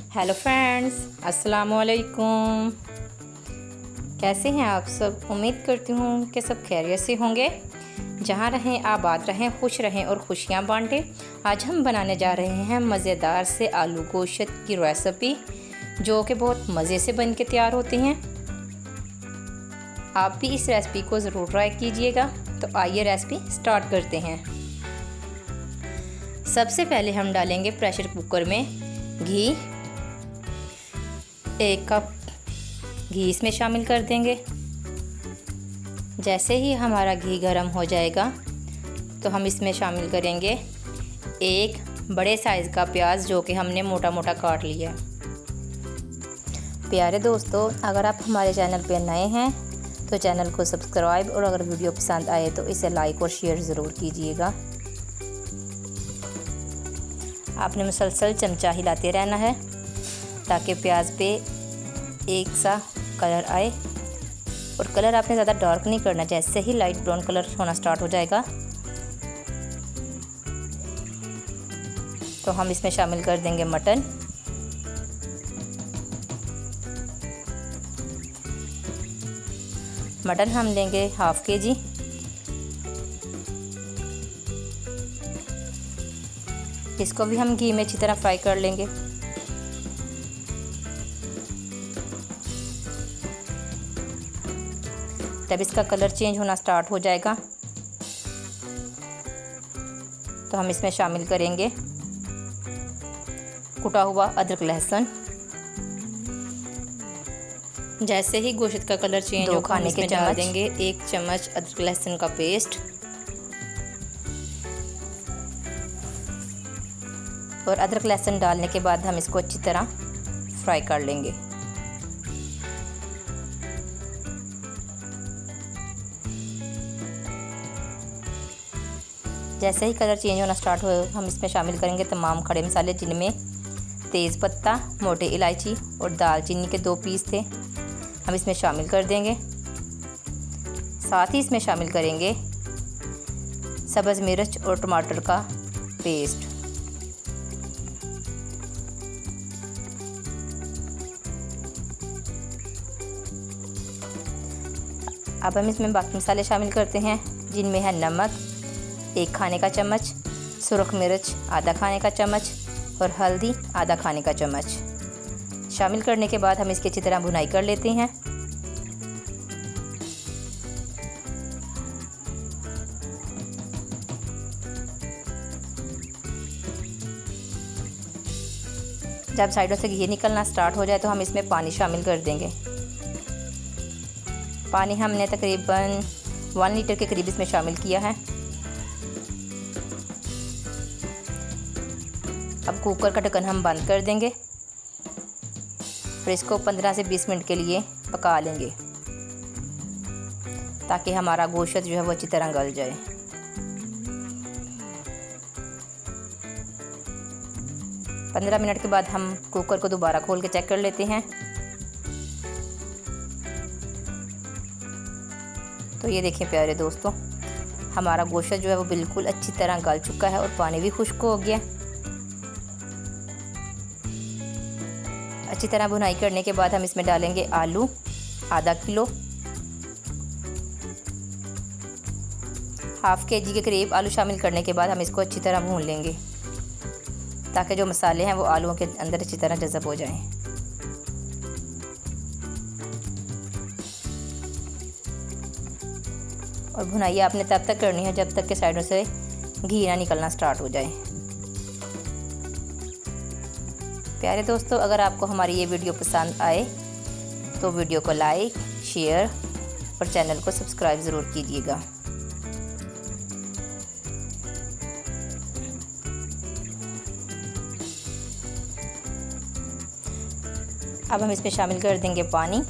Hello friends, अस्सलाम वालेकुम। कैसे हैं आप सब? उम्मीद करती हूँ कि सब खैरियत से होंगे। जहाँ रहें आबाद रहें, खुश रहें और खुशियाँ बांटें। आज हम बनाने जा रहे हैं मज़ेदार से आलू गोश्त की रेसिपी, जो कि बहुत मज़े से बन के तैयार होती हैं। आप भी इस रेसिपी को ज़रूर ट्राई कीजिएगा। तो आइए रेसिपी स्टार्ट करते हैं। सबसे पहले हम डालेंगे प्रेशर कुकर में घी। 1 कप घी इसमें शामिल कर देंगे। जैसे ही हमारा घी गर्म हो जाएगा तो हम इसमें शामिल करेंगे 1 बड़े साइज़ का प्याज, जो कि हमने मोटा मोटा काट लिया है। प्यारे दोस्तों, अगर आप हमारे चैनल पर नए हैं तो चैनल को सब्सक्राइब, और अगर वीडियो पसंद आए तो इसे लाइक और शेयर ज़रूर कीजिएगा। आपने मुसलसल चमचा हिलाते रहना है ताकि प्याज पे एक सा कलर आए। और कलर आपने ज़्यादा डार्क नहीं करना। जैसे ही लाइट ब्राउन कलर होना स्टार्ट हो जाएगा तो हम इसमें शामिल कर देंगे मटन। मटन हम लेंगे ½ kg। इसको भी हम घी में अच्छी तरह फ्राई कर लेंगे। जब इसका कलर चेंज होना स्टार्ट हो जाएगा तो हम इसमें शामिल करेंगे कुटा हुआ अदरक लहसुन। जैसे ही गोश्त का कलर चेंज हो, खाने के डाल देंगे 1 चम्मच अदरक लहसुन का पेस्ट। और अदरक लहसुन डालने के बाद हम इसको अच्छी तरह फ्राई कर लेंगे। जैसे ही कलर चेंज होना स्टार्ट हो, हम इसमें शामिल करेंगे तमाम खड़े मसाले, जिनमें तेज़ पत्ता, मोटी इलायची और दालचीनी के 2 पीस थे, हम इसमें शामिल कर देंगे। साथ ही इसमें शामिल करेंगे सब्ज़ मिर्च और टमाटर का पेस्ट। अब हम इसमें बाकी मसाले शामिल करते हैं, जिनमें है नमक 1 खाने का चम्मच, सुरख मिर्च आधा खाने का चम्मच और हल्दी आधा खाने का चम्मच। शामिल करने के बाद हम इसकी अच्छी तरह भुनाई कर लेते हैं। जब साइडों से घी निकलना स्टार्ट हो जाए तो हम इसमें पानी शामिल कर देंगे। पानी हमने तकरीबन 1 लीटर के करीब इसमें शामिल किया है। अब कुकर का ढक्कन हम बंद कर देंगे और इसको 15 से 20 मिनट के लिए पका लेंगे, ताकि हमारा गोश्त जो है वो अच्छी तरह गल जाए। पंद्रह मिनट के बाद हम कुकर को दोबारा खोल के चेक कर लेते हैं। तो ये देखें प्यारे दोस्तों, हमारा गोश्त जो है वो बिल्कुल अच्छी तरह गल चुका है और पानी भी खुश्क हो गया। अच्छी तरह भुनाई करने के बाद हम इसमें डालेंगे आलू आधा किलो। ½ kg के करीब आलू शामिल करने के बाद हम इसको अच्छी तरह भून लेंगे, ताकि जो मसाले हैं वो आलूओं के अंदर अच्छी तरह जज़ब हो जाएं। और भुनाई आपने तब तक करनी है जब तक कि साइडों से घी ना निकलना स्टार्ट हो जाए। प्यारे दोस्तों, अगर आपको हमारी ये वीडियो पसंद आए तो वीडियो को लाइक, शेयर और चैनल को सब्सक्राइब ज़रूर कीजिएगा। अब हम इसमें शामिल कर देंगे पानी।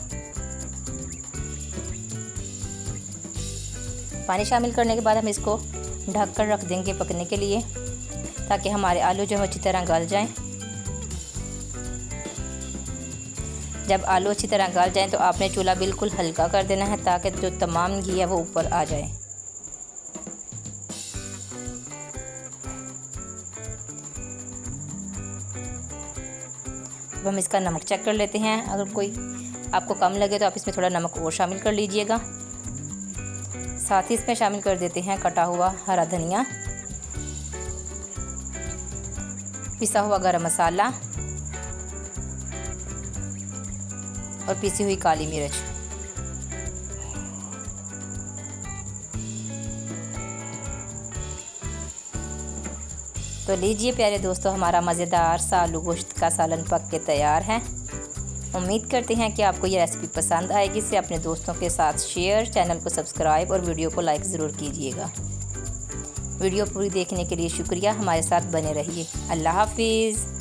पानी शामिल करने के बाद हम इसको ढक कर रख देंगे पकने के लिए, ताकि हमारे आलू जो है अच्छी तरह गल जाएं। जब आलू अच्छी तरह गल जाएं तो आपने चूल्हा बिल्कुल हल्का कर देना है, ताकि जो तमाम घी है वो ऊपर आ जाए। अब हम इसका नमक चेक कर लेते हैं। अगर कोई आपको कम लगे तो आप इसमें थोड़ा नमक और शामिल कर लीजिएगा। साथ ही इसमें शामिल कर देते हैं कटा हुआ हरा धनिया, पिसा हुआ गरम मसाला और पिसी हुई काली मिर्च। तो लीजिए प्यारे दोस्तों, हमारा मज़ेदार सा आलू गोश्त का सालन पक के तैयार है। उम्मीद करते हैं कि आपको ये रेसिपी पसंद आएगी। इसे अपने दोस्तों के साथ शेयर, चैनल को सब्सक्राइब और वीडियो को लाइक ज़रूर कीजिएगा। वीडियो पूरी देखने के लिए शुक्रिया। हमारे साथ बने रहिए। अल्लाह हाफिज़।